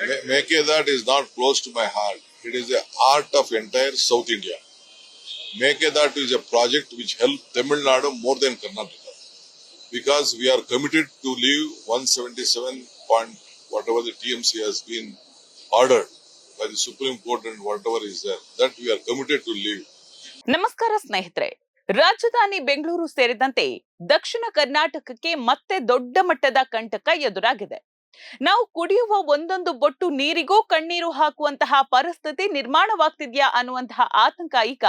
Mekedad is not close to my heart. It is the art of entire South India. Mekedad is a project which helped Tamil Nadu more than Karnataka because we are committed to leave 177 point whatever the TMC has been ordered by the Supreme Court and whatever is there, that we are committed to leave. ನಮಸ್ಕಾರ ಸ್ನೇಹಿತರೆ. ರಾಜಧಾನಿ ಬೆಂಗಳೂರು ಸೇರಿದಂತೆ ದಕ್ಷಿಣ ಕರ್ನಾಟಕಕ್ಕೆ ಮತ್ತೆ ದೊಡ್ಡ ಮಟ್ಟದ ಕಂಟಕ ಎದುರಾಗಿದೆ. ನಾವು ಕುಡಿಯುವ ಒಂದೊಂದು ಬೊಟ್ಟು ನೀರಿಗೂ ಕಣ್ಣೀರು ಹಾಕುವಂತಹ ಪರಿಸ್ಥಿತಿ ನಿರ್ಮಾಣವಾಗ್ತಿದ್ಯಾ ಅನ್ನುವಂತಹ ಆತಂಕ ಈಗ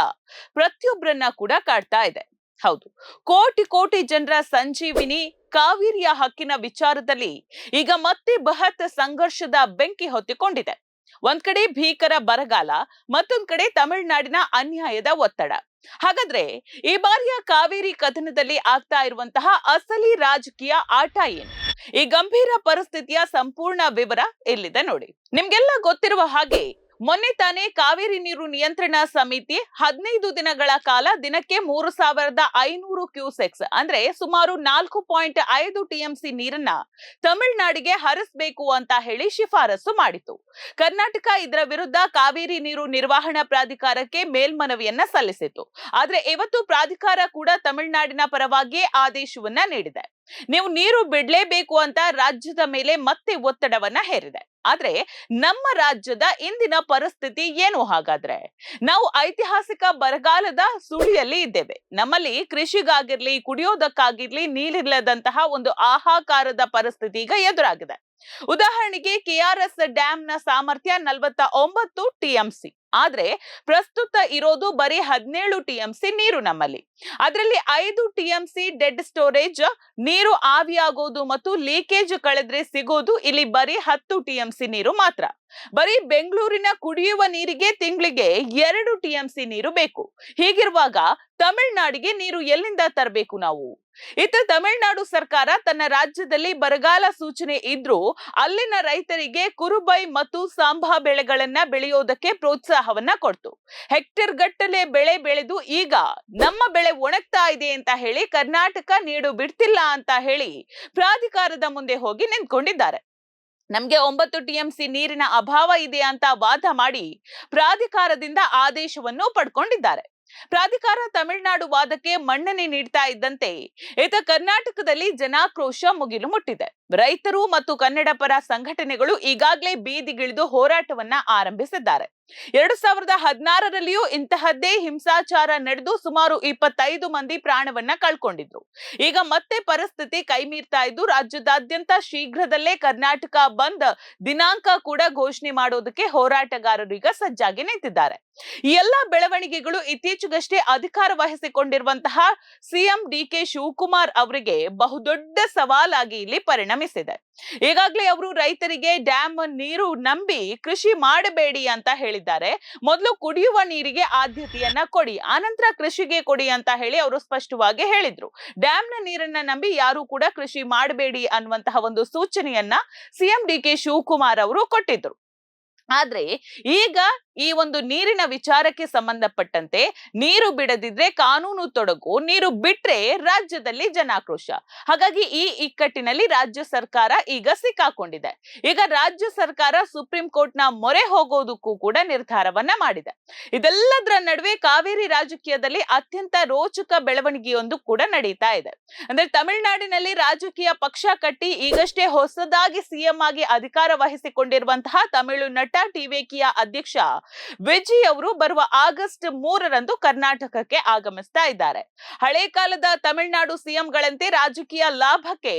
ಪ್ರತಿಯೊಬ್ಬರನ್ನ ಕೂಡ ಕಾಡ್ತಾ ಇದೆ. ಹೌದು, ಕೋಟಿ ಕೋಟಿ ಜನರ ಸಂಜೀವಿನಿ ಕಾವೇರಿಯ ಹಕ್ಕಿನ ವಿಚಾರದಲ್ಲಿ ಈಗ ಮತ್ತೆ ಬೃಹತ್ ಸಂಘರ್ಷದ ಬೆಂಕಿ ಹೊತ್ತಿಕೊಂಡಿದೆ. ಒಂದ್ ಕಡೆ ಭೀಕರ ಬರಗಾಲ, ಮತ್ತೊಂದ್ ಕಡೆ ತಮಿಳುನಾಡಿನ ಅನ್ಯಾಯದ ಒತ್ತಡ. ಹಾಗಾದ್ರೆ ಈ ಬಾರಿಯ ಕಾವೇರಿ ಕದನದಲ್ಲಿ ಆಗ್ತಾ ಇರುವಂತಹ ಅಸಲಿ ರಾಜಕೀಯ ಆಟ ಏನು? ಈ ಗಂಭೀರ ಪರಿಸ್ಥಿತಿಯ ಸಂಪೂರ್ಣ ವಿವರ ಇಲ್ಲಿದೆ ನೋಡಿ. ನಿಮ್ಗೆಲ್ಲ ಗೊತ್ತಿರುವ ಹಾಗೆ ಮೊನ್ನೆ ತಾನೇ ಕಾವೇರಿ ನೀರು ನಿಯಂತ್ರಣ ಸಮಿತಿ 15 ದಿನಗಳ ಕಾಲ ದಿನಕ್ಕೆ 3500 ಕ್ಯೂಸೆಕ್ಸ್ ಅಂದ್ರೆ ಸುಮಾರು 4.5 ಟಿಎಂಸಿ ನೀರನ್ನ ತಮಿಳುನಾಡಿಗೆ ಹರಿಸಬೇಕು ಅಂತ ಹೇಳಿ ಶಿಫಾರಸು ಮಾಡಿತು. ಕರ್ನಾಟಕ ಇದರ ವಿರುದ್ಧ ಕಾವೇರಿ ನೀರು ನಿರ್ವಹಣಾ ಪ್ರಾಧಿಕಾರಕ್ಕೆ ಮೇಲ್ಮನವಿಯನ್ನ ಸಲ್ಲಿಸಿತು. ಆದ್ರೆ ಇವತ್ತು ಪ್ರಾಧಿಕಾರ ಕೂಡ ತಮಿಳುನಾಡಿನ ಪರವಾಗಿ ಆದೇಶವನ್ನ ನೀಡಿದೆ. ನೀವು ನೀರು ಬಿಡ್ಲೇಬೇಕು ಅಂತ ರಾಜ್ಯದ ಮೇಲೆ ಮತ್ತೆ ಒತ್ತಡವನ್ನ ಹೇರಿದೆ. ಆದ್ರೆ ನಮ್ಮ ರಾಜ್ಯದ ಇಂದಿನ ಪರಿಸ್ಥಿತಿ ಏನು ಹಾಗಾದ್ರೆ? ನಾವು ಐತಿಹಾಸಿಕ ಬರಗಾಲದ ಸುಳಿಯಲ್ಲಿ ಇದ್ದೇವೆ. ನಮ್ಮಲ್ಲಿ ಕೃಷಿಗಾಗಿರ್ಲಿ, ಕುಡಿಯೋದಕ್ಕಾಗಿರ್ಲಿ ನೀರಿಲ್ಲದಂತಹ ಒಂದು ಆಹಾಕಾರದ ಪರಿಸ್ಥಿತಿ ಈಗ ಎದುರಾಗಿದೆ. ಉದಾಹರಣೆಗೆ ಕೆಆರ್ಎಸ್ ಡ್ಯಾಮ್ ನ ಸಾಮರ್ಥ್ಯ 49 ಟಿಎಂಸಿ, ಆದ್ರೆ ಪ್ರಸ್ತುತ ಇರೋದು ಬರೀ 17 ಟಿಎಂಸಿ ನೀರು ನಮ್ಮಲ್ಲಿ. ಅದರಲ್ಲಿ 5 ಟಿಎಂಸಿ ಡೆಡ್ ಸ್ಟೋರೇಜ್ ನೀರು ಆವಿಯಾಗೋದು ಮತ್ತು ಲೀಕೇಜ್ ಕಳೆದ್ರೆ ಸಿಗೋದು ಇಲ್ಲಿ ಬರೀ 10 ಟಿಎಂಸಿ ನೀರು ಮಾತ್ರ. ಬರೀ ಬೆಂಗಳೂರಿನ ಕುಡಿಯುವ ನೀರಿಗೆ ತಿಂಗಳಿಗೆ 2 ಟಿಎಂಸಿ ನೀರು ಬೇಕು. ಹೀಗಿರುವಾಗ ತಮಿಳುನಾಡಿಗೆ ನೀರು ಎಲ್ಲಿಂದ ತರಬೇಕು ನಾವು? ಇತ್ತ ತಮಿಳುನಾಡು ಸರ್ಕಾರ ತನ್ನ ರಾಜ್ಯದಲ್ಲಿ ಬರಗಾಲ ಸೂಚನೆ ಇದ್ರೂ ಅಲ್ಲಿನ ರೈತರಿಗೆ ಕುರುಬೈ ಮತ್ತು ಸಾಂಬಾ ಬೆಳೆಗಳನ್ನ ಬೆಳೆಯೋದಕ್ಕೆ ಪ್ರೋತ್ಸಾಹವನ್ನ ಕೊಡ್ತು. ಹೆಕ್ಟೇರ್ ಗಟ್ಟಲೆ ಬೆಳೆ ಬೆಳೆದು ಈಗ ನಮ್ಮ ಬೆಳೆ ಒಣಗ್ತಾ ಇದೆ ಅಂತ ಹೇಳಿ ಕರ್ನಾಟಕ ನೀರು ಬಿಡ್ತಿಲ್ಲ ಅಂತ ಹೇಳಿ ಪ್ರಾಧಿಕಾರದ ಮುಂದೆ ಹೋಗಿ ನಿಂತ್ಕೊಂಡಿದ್ದಾರೆ. ನಮ್ಗೆ 9 ಟಿಎಂಸಿ ನೀರಿನ ಅಭಾವ ಇದೆ ಅಂತ ವಾದ ಮಾಡಿ ಪ್ರಾಧಿಕಾರದಿಂದ ಆದೇಶವನ್ನು ಪಡ್ಕೊಂಡಿದ್ದಾರೆ. ಪ್ರಾಧಿಕಾರ ತಮಿಳುನಾಡು ವಾದಕ್ಕೆ ಮನ್ನಣೆ ನೀಡ್ತಾ ಇದ್ದಂತೆ ಇತ ಕರ್ನಾಟಕದಲ್ಲಿ ಜನಾಕ್ರೋಶ ಮುಗಿಲು ಮುಟ್ಟಿದೆ. ರೈತರು ಮತ್ತು ಕನ್ನಡ ಪರ ಸಂಘಟನೆಗಳು ಈಗಾಗಲೇ ಬೀದಿಗಿಳಿದು ಹೋರಾಟವನ್ನ ಆರಂಭಿಸಿದ್ದಾರೆ. 2016ರಲ್ಲಿಯೂ ಇಂತಹದ್ದೇ ಹಿಂಸಾಚಾರ ನಡೆದು ಸುಮಾರು 25 ಮಂದಿ ಪ್ರಾಣವನ್ನ ಕಳ್ಕೊಂಡಿದ್ರು. ಈಗ ಮತ್ತೆ ಪರಿಸ್ಥಿತಿ ಕೈಮೀರ್ತಾ ಇದ್ದು ರಾಜ್ಯದಾದ್ಯಂತ ಶೀಘ್ರದಲ್ಲೇ ಕರ್ನಾಟಕ ಬಂದ್ ದಿನಾಂಕ ಕೂಡ ಘೋಷಣೆ ಮಾಡೋದಕ್ಕೆ ಹೋರಾಟಗಾರರು ಈಗ ಸಜ್ಜಾಗಿ ನಿಂತಿದ್ದಾರೆ. ಈ ಎಲ್ಲಾ ಬೆಳವಣಿಗೆಗಳು ಇತ್ತೀಚೆಗಷ್ಟೇ ಅಧಿಕಾರ ವಹಿಸಿಕೊಂಡಿರುವಂತಹ ಸಿಎಂ ಡಿಕೆ ಶಿವಕುಮಾರ್ ಅವರಿಗೆ ಬಹುದೊಡ್ಡ ಸವಾಲಾಗಿ ಇಲ್ಲಿ ಪರಿಣಮಿಸಿದೆ. ಈಗಾಗಲೇ ಅವರು ರೈತರಿಗೆ ಡ್ಯಾಮ್ ನೀರು ನಂಬಿ ಕೃಷಿ ಮಾಡಬೇಡಿ ಅಂತ ಹೇಳಿದ್ದಾರೆ. ಮೊದಲು ಕುಡಿಯುವ ನೀರಿಗೆ ಆದ್ಯತೆಯನ್ನ ಕೊಡಿ, ಆನಂತರ ಕೃಷಿಗೆ ಕೊಡಿ ಅಂತ ಹೇಳಿ ಅವರು ಸ್ಪಷ್ಟವಾಗಿ ಹೇಳಿದ್ರು. ಡ್ಯಾಮ್ ನ ನೀರನ್ನ ನಂಬಿ ಯಾರು ಕೂಡ ಕೃಷಿ ಮಾಡಬೇಡಿ ಅನ್ನುವಂತಹ ಒಂದು ಸೂಚನೆಯನ್ನ ಸಿಎಂ ಡಿಕೆ ಶಿವಕುಮಾರ್ ಅವರು ಕೊಟ್ಟಿದ್ರು. ಆದ್ರೆ ಈಗ ಈ ಒಂದು ನೀರಿನ ವಿಚಾರಕ್ಕೆ ಸಂಬಂಧಪಟ್ಟಂತೆ ನೀರು ಬಿಡದಿದ್ರೆ ಕಾನೂನು ತೊಡಗು, ನೀರು ಬಿಟ್ರೆ ರಾಜ್ಯದಲ್ಲಿ ಜನಾಕ್ರೋಶ. ಹಾಗಾಗಿ ಈ ಇಕ್ಕಟ್ಟಿನಲ್ಲಿ ರಾಜ್ಯ ಸರ್ಕಾರ ಈಗ ಸಿಕ್ಕಾಕೊಂಡಿದೆ. ಈಗ ರಾಜ್ಯ ಸರ್ಕಾರ ಸುಪ್ರೀಂ ಕೋರ್ಟ್ ನ ಮೊರೆ ಹೋಗೋದಕ್ಕೂ ಕೂಡ ನಿರ್ಧಾರವನ್ನ ಮಾಡಿದೆ. ಇದೆಲ್ಲದರ ನಡುವೆ ಕಾವೇರಿ ರಾಜಕೀಯದಲ್ಲಿ ಅತ್ಯಂತ ರೋಚಕ ಬೆಳವಣಿಗೆಯೊಂದು ಕೂಡ ನಡೀತಾ ಇದೆ. ಅಂದ್ರೆ ತಮಿಳುನಾಡಿನಲ್ಲಿ ರಾಜಕೀಯ ಪಕ್ಷ ಕಟ್ಟಿ ಈಗಷ್ಟೇ ಹೊಸದಾಗಿ ಸಿಎಂ ಆಗಿ ಅಧಿಕಾರ ವಹಿಸಿಕೊಂಡಿರುವಂತಹ ತಮಿಳು ನಟ ಟಿವಿಕೆಯ ಅಧ್ಯಕ್ಷ ವಿಜಯ್ ಅವರು ಬರುವ ಆಗಸ್ಟ್ 3ರಂದು ಕರ್ನಾಟಕಕ್ಕೆ ಆಗಮಿಸ್ತಾ ಇದ್ದಾರೆ. ಹಳೆ ಕಾಲದ ತಮಿಳುನಾಡು ಸಿಎಂಗಳಂತೆ ರಾಜಕೀಯ ಲಾಭಕ್ಕೆ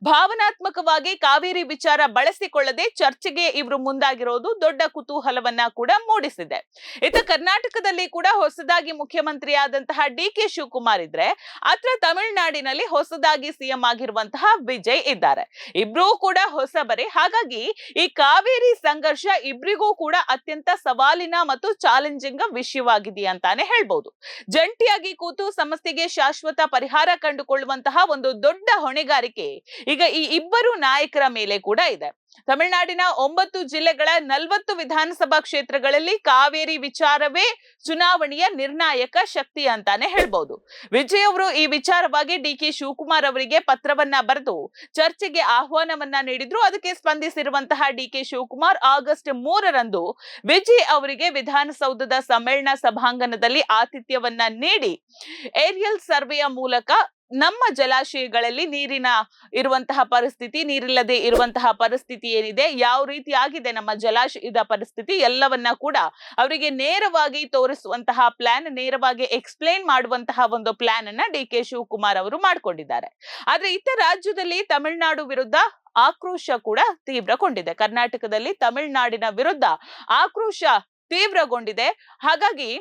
ಭಾವನಾತ್ಮಕವಾಗಿ ಕಾವೇರಿ ವಿಚಾರ ಬಳಸಿಕೊಳ್ಳದೆ ಚರ್ಚೆಗೆ ಇವರು ಮುಂದಾಗಿರೋದು ದೊಡ್ಡ ಕುತೂಹಲವನ್ನ ಕೂಡ ಮೂಡಿಸಿದೆ. ಇತ್ತ ಕರ್ನಾಟಕದಲ್ಲಿ ಕೂಡ ಹೊಸದಾಗಿ ಮುಖ್ಯಮಂತ್ರಿಯಾದಂತಹ ಡಿಕೆ ಶಿವಕುಮಾರ್ ಇದ್ರೆ, ಅತ್ರ ತಮಿಳುನಾಡಿನಲ್ಲಿ ಹೊಸದಾಗಿ ಸಿಎಂ ಆಗಿರುವಂತಹ ವಿಜಯ್ ಇದ್ದಾರೆ. ಇಬ್ರೂ ಕೂಡ ಹೊಸಬರೇ. ಹಾಗಾಗಿ ಈ ಕಾವೇರಿ ಸಂಘರ್ಷ ಇಬ್ರಿಗೂ ಕೂಡ ಅತ್ಯಂತ ಸವಾಲಿನ ಮತ್ತು ಚಾಲೆಂಜಿಂಗ್ ವಿಷಯವಾಗಿದೆ ಅಂತಾನೆ ಹೇಳ್ಬಹುದು. ಜಂಟಿಯಾಗಿ ಕೂತು ಸಮಸ್ಯೆಗೆ ಶಾಶ್ವತ ಪರಿಹಾರ ಕಂಡುಕೊಳ್ಳುವಂತಹ ಒಂದು ದೊಡ್ಡ ಹೊಣೆಗಾರಿಕೆ ಈಗ ಈ ಇಬ್ಬರು ನಾಯಕರ ಮೇಲೆ ಕೂಡ ಇದೆ. ತಮಿಳುನಾಡಿನ 9 ಜಿಲ್ಲೆಗಳ 40 ವಿಧಾನಸಭಾ ಕ್ಷೇತ್ರಗಳಲ್ಲಿ ಕಾವೇರಿ ವಿಚಾರವೇ ಚುನಾವಣೆಯ ನಿರ್ಣಾಯಕ ಶಕ್ತಿ ಅಂತಾನೆ ಹೇಳ್ಬಹುದು. ವಿಜಯ್ ಅವರು ಈ ವಿಚಾರವಾಗಿ ಡಿಕೆ ಶಿವಕುಮಾರ್ ಅವರಿಗೆ ಪತ್ರವನ್ನ ಬರೆದು ಚರ್ಚೆಗೆ ಆಹ್ವಾನವನ್ನ ನೀಡಿದ್ರು. ಅದಕ್ಕೆ ಸ್ಪಂದಿಸಿರುವಂತಹ ಡಿಕೆ ಶಿವಕುಮಾರ್ ಆಗಸ್ಟ್ 3ರಂದು ವಿಜಯ್ ಅವರಿಗೆ ವಿಧಾನಸೌಧದ ಸಮ್ಮೇಳನ ಸಭಾಂಗಣದಲ್ಲಿ ಆತಿಥ್ಯವನ್ನ ನೀಡಿ ಏರಿಯಲ್ ಸರ್ವೆಯ ಮೂಲಕ ನಮ್ಮ ಜಲಾಶಯಗಳಲ್ಲಿ ನೀರಿನ ಇರುವಂತಹ ಪರಿಸ್ಥಿತಿ, ನೀರಿಲ್ಲದೆ ಇರುವಂತಹ ಪರಿಸ್ಥಿತಿ ಏನಿದೆ, ಯಾವ ರೀತಿ ಆಗಿದೆ ನಮ್ಮ ಜಲಾಶಯದ ಪರಿಸ್ಥಿತಿ ಎಲ್ಲವನ್ನ ಕೂಡ ಅವರಿಗೆ ನೇರವಾಗಿ ತೋರಿಸುವಂತಹ ಪ್ಲಾನ್, ನೇರವಾಗಿ ಎಕ್ಸ್ಪ್ಲೇನ್ ಮಾಡುವಂತಹ ಒಂದು ಪ್ಲಾನ್ ಅನ್ನ ಡಿ ಕೆ ಶಿವಕುಮಾರ್ ಅವರು ಮಾಡಿಕೊಂಡಿದ್ದಾರೆ. ಆದ್ರೆ ಇತ್ತ ರಾಜ್ಯದಲ್ಲಿ ತಮಿಳುನಾಡು ವಿರುದ್ಧ ಆಕ್ರೋಶ ಕೂಡ ತೀವ್ರಗೊಂಡಿದೆ. ಕರ್ನಾಟಕದಲ್ಲಿ ತಮಿಳುನಾಡಿನ ವಿರುದ್ಧ ಆಕ್ರೋಶ ತೀವ್ರಗೊಂಡಿದೆ. ಹಾಗಾಗಿ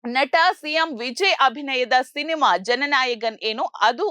ನಟ ಸಿಎಂ ವಿಜಯ್ ಅಭಿನಯದ ಸಿನಿಮಾ ಜನನಾಯಕನ್ ಏನು ಅದು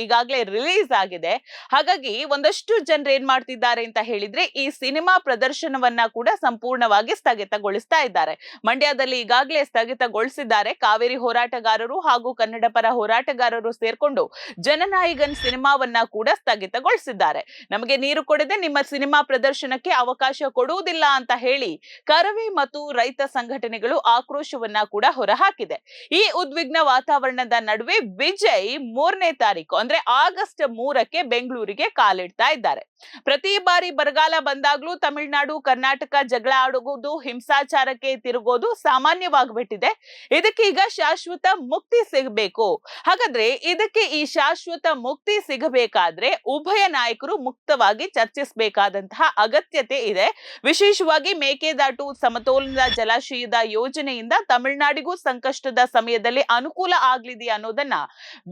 ಈಗಾಗಲೇ ರಿಲೀಸ್ ಆಗಿದೆ. ಹಾಗಾಗಿ ಒಂದಷ್ಟು ಜನರು ಏನ್ ಮಾಡ್ತಿದ್ದಾರೆ ಅಂತ ಹೇಳಿದ್ರೆ ಈ ಸಿನಿಮಾ ಪ್ರದರ್ಶನವನ್ನ ಕೂಡ ಸಂಪೂರ್ಣವಾಗಿ ಸ್ಥಗಿತಗೊಳಿಸ್ತಾ ಇದ್ದಾರೆ. ಮಂಡ್ಯದಲ್ಲಿ ಈಗಾಗಲೇ ಸ್ಥಗಿತಗೊಳಿಸಿದ್ದಾರೆ. ಕಾವೇರಿ ಹೋರಾಟಗಾರರು ಹಾಗೂ ಕನ್ನಡ ಪರ ಹೋರಾಟಗಾರರು ಸೇರ್ಕೊಂಡು ಜನನಾಯಕನ್ ಸಿನಿಮಾವನ್ನ ಕೂಡ ಸ್ಥಗಿತಗೊಳಿಸಿದ್ದಾರೆ. ನಮಗೆ ನೀರು ಕೊಡದೆ ನಿಮ್ಮ ಸಿನಿಮಾ ಪ್ರದರ್ಶನಕ್ಕೆ ಅವಕಾಶ ಕೊಡುವುದಿಲ್ಲ ಅಂತ ಹೇಳಿ ಕರವೇ ಮತ್ತು ರೈತ ಸಂಘಟನೆಗಳು ಆಕ್ರೋಶವನ್ನ ಕೂಡ ಹಾಕಿದೆ. ಈ ಉದ್ವಿಗ್ನ ವಾತಾವರಣದ ನಡುವೆ ವಿಜಯ್ 3ನೇ ತಾರೀಕು ಅಂದ್ರೆ ಆಗಸ್ಟ್ 3ಕ್ಕೆ ಬೆಂಗಳೂರಿಗೆ ಕಾಲಿಡ್ತಾ ಇದ್ದಾರೆ. ಪ್ರತಿ ಬಾರಿ ಬರಗಾಲ ಬಂದಾಗ್ಲೂ ತಮಿಳುನಾಡು ಕರ್ನಾಟಕ ಜಗಳ ಆಡುವುದು, ಹಿಂಸಾಚಾರಕ್ಕೆ ತಿರುಗೋದು ಸಾಮಾನ್ಯವಾಗ್ಬಿಟ್ಟಿದೆ. ಇದಕ್ಕೆ ಈಗ ಶಾಶ್ವತ ಮುಕ್ತಿ ಸಿಗಬೇಕು. ಹಾಗಾದ್ರೆ ಇದಕ್ಕೆ ಈ ಶಾಶ್ವತ ಮುಕ್ತಿ ಸಿಗಬೇಕಾದ್ರೆ ಉಭಯ ನಾಯಕರು ಮುಕ್ತವಾಗಿ ಚರ್ಚಿಸಬೇಕಾದಂತಹ ಅಗತ್ಯತೆ ಇದೆ. ವಿಶೇಷವಾಗಿ ಮೇಕೆದಾಟು ಸಮತೋಲನ ಜಲಾಶಯದ ಯೋಜನೆಯಿಂದ ತಮಿಳುನಾಡಿಗೂ ಸಂಕಷ್ಟದ ಸಮಯದಲ್ಲಿ ಅನುಕೂಲ ಆಗ್ಲಿದೆ ಅನ್ನೋದನ್ನ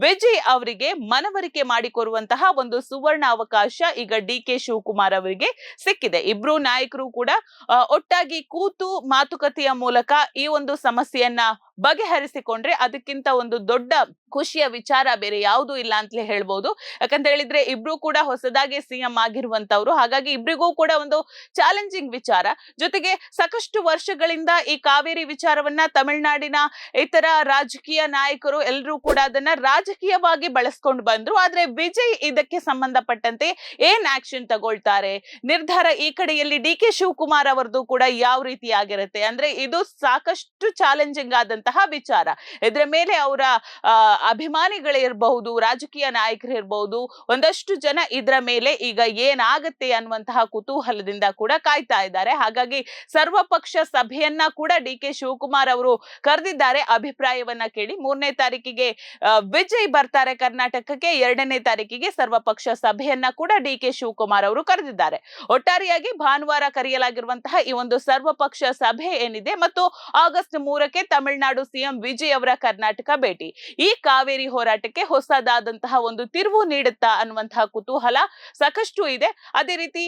ವಿಜಯ್ ಅವರಿಗೆ ಮನವರಿಕೆ ಮಾಡಿಕೊಡುವಂತಹ ಒಂದು ಸುವರ್ಣ ಅವಕಾಶ ಈಗ ಡಿ ಕೆ ಶಿವಕುಮಾರ್ ಅವರಿಗೆ ಸಿಕ್ಕಿದೆ. ಇಬ್ರು ನಾಯಕರು ಕೂಡ ಒಟ್ಟಾಗಿ ಕೂತು ಮಾತುಕತೆಯ ಮೂಲಕ ಈ ಒಂದು ಸಮಸ್ಯೆಯನ್ನ ಬಗೆಹರಿಸಿಕೊಂಡ್ರೆ ಅದಕ್ಕಿಂತ ಒಂದು ದೊಡ್ಡ ಖುಷಿಯ ವಿಚಾರ ಬೇರೆ ಯಾವುದೂ ಇಲ್ಲ ಅಂತಲೇ ಹೇಳ್ಬಹುದು. ಯಾಕಂತ ಹೇಳಿದ್ರೆ ಇಬ್ರು ಕೂಡ ಹೊಸದಾಗಿ ಸಿಎಂ ಆಗಿರುವಂತವ್ರು. ಹಾಗಾಗಿ ಇಬ್ರಿಗೂ ಕೂಡ ಒಂದು ಚಾಲೆಂಜಿಂಗ್ ವಿಚಾರ. ಜೊತೆಗೆ ಸಾಕಷ್ಟು ವರ್ಷಗಳಿಂದ ಈ ಕಾವೇರಿ ವಿಚಾರವನ್ನ ತಮಿಳುನಾಡಿನ ಇತರ ರಾಜಕೀಯ ನಾಯಕರು ಎಲ್ಲರೂ ಕೂಡ ಅದನ್ನ ರಾಜಕೀಯವಾಗಿ ಬಳಸ್ಕೊಂಡು ಬಂದ್ರು. ಆದ್ರೆ ವಿಜಯ್ ಇದಕ್ಕೆ ಸಂಬಂಧಪಟ್ಟಂತೆ ಏನ್ ಆಕ್ಷನ್ ತಗೊಳ್ತಾರೆ, ನಿರ್ಧಾರ ಈ ಕಡೆಯಲ್ಲಿ ಡಿ ಕೆ ಶಿವಕುಮಾರ್ ಅವರದು ಕೂಡ ಯಾವ ರೀತಿ ಆಗಿರುತ್ತೆ ಅಂದ್ರೆ ಇದು ಸಾಕಷ್ಟು ಚಾಲೆಂಜಿಂಗ್ ಆದಂತಹ ವಿಚಾರ. ಇದರ ಮೇಲೆ ಅವರ ಅಭಿಮಾನಿಗಳಿರಬಹುದು, ರಾಜಕೀಯ ನಾಯಕರಿರಬಹುದು, ಒಂದಷ್ಟು ಜನ ಇದರ ಮೇಲೆ ಈಗ ಏನಾಗತ್ತೆ ಅನ್ನುವಂತಹ ಕುತೂಹಲದಿಂದ ಕೂಡ ಕಾಯ್ತಾ ಇದ್ದಾರೆ. ಹಾಗಾಗಿ ಸರ್ವಪಕ್ಷ ಸಭೆಯನ್ನ ಕೂಡ ಡಿ ಕೆ ಶಿವಕುಮಾರ್ ಅವರು ಕರೆದಿದ್ದಾರೆ ಅಭಿಪ್ರಾಯವನ್ನ ಕೇಳಿ. 3ನೇ ತಾರೀಕಿಗೆ ವಿಜಯ್ ಬರ್ತಾರೆ ಕರ್ನಾಟಕಕ್ಕೆ, 2ನೇ ತಾರೀಕಿಗೆ ಸರ್ವಪಕ್ಷ ಸಭೆಯನ್ನ ಕೂಡ ಡಿ ಕೆ ಶಿವಕುಮಾರ್ ಅವರು ಕರೆದಿದ್ದಾರೆ. ಒಟ್ಟಾರೆಯಾಗಿ ಭಾನುವಾರ ಕರೆಯಲಾಗಿರುವಂತಹ ಈ ಒಂದು ಸರ್ವಪಕ್ಷ ಸಭೆ ಏನಿದೆ ಮತ್ತು ಆಗಸ್ಟ್ 3ಕ್ಕೆ ತಮಿಳುನಾಡು ಸಿಎಂ ವಿಜಯ್ ಅವರ ಕರ್ನಾಟಕ ಭೇಟಿ ಈ ಕಾವೇರಿ ಹೋರಾಟಕ್ಕೆ ಹೊಸದಾದಂತಹ ಒಂದು ತಿರುವು ನೀಡುತ್ತಾ ಅನ್ನುವಂತಹ ಕುತೂಹಲ ಸಾಕಷ್ಟು ಇದೆ. ಅದೇ ರೀತಿ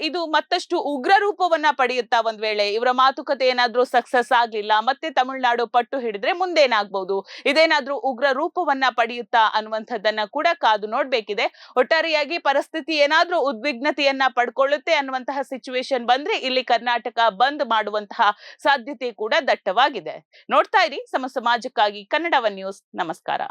ಇದು ಮತ್ತಷ್ಟು ಉಗ್ರ ರೂಪವನ್ನ ಪಡೆಯುತ್ತಾ ಒಂದ್ ವೇಳೆ ಇವರ ಮಾತುಕತೆ ಏನಾದ್ರೂ ಸಕ್ಸಸ್ ಆಗ್ಲಿಲ್ಲ, ಮತ್ತೆ ತಮಿಳುನಾಡು ಪಟ್ಟು ಹಿಡಿದ್ರೆ ಮುಂದೇನಾಗಬಹುದು, ಇದೇನಾದ್ರೂ ಉಗ್ರ ರೂಪವನ್ನ ಪಡೆಯುತ್ತಾ ಅನ್ನುವಂಥದ್ದನ್ನ ಕೂಡ ಕಾದು ನೋಡ್ಬೇಕಿದೆ. ಒಟ್ಟಾರೆಯಾಗಿ ಪರಿಸ್ಥಿತಿ ಏನಾದ್ರೂ ಉದ್ವಿಗ್ನತೆಯನ್ನ ಪಡ್ಕೊಳ್ಳುತ್ತೆ ಅನ್ನುವಂತಹ ಸಿಚುವೇಶನ್ ಬಂದ್ರೆ ಇಲ್ಲಿ ಕರ್ನಾಟಕ ಬಂದ್ ಮಾಡುವಂತಹ ಸಾಧ್ಯತೆ ಕೂಡ ದಟ್ಟವಾಗಿದೆ. ನೋಡ್ತಾ ಇರಿ ಸಮ ಸಮಾಜಕ್ಕಾಗಿ ಕನ್ನಡ ಒನ್ ನ್ಯೂಸ್. ನಮಸ್ಕಾರ.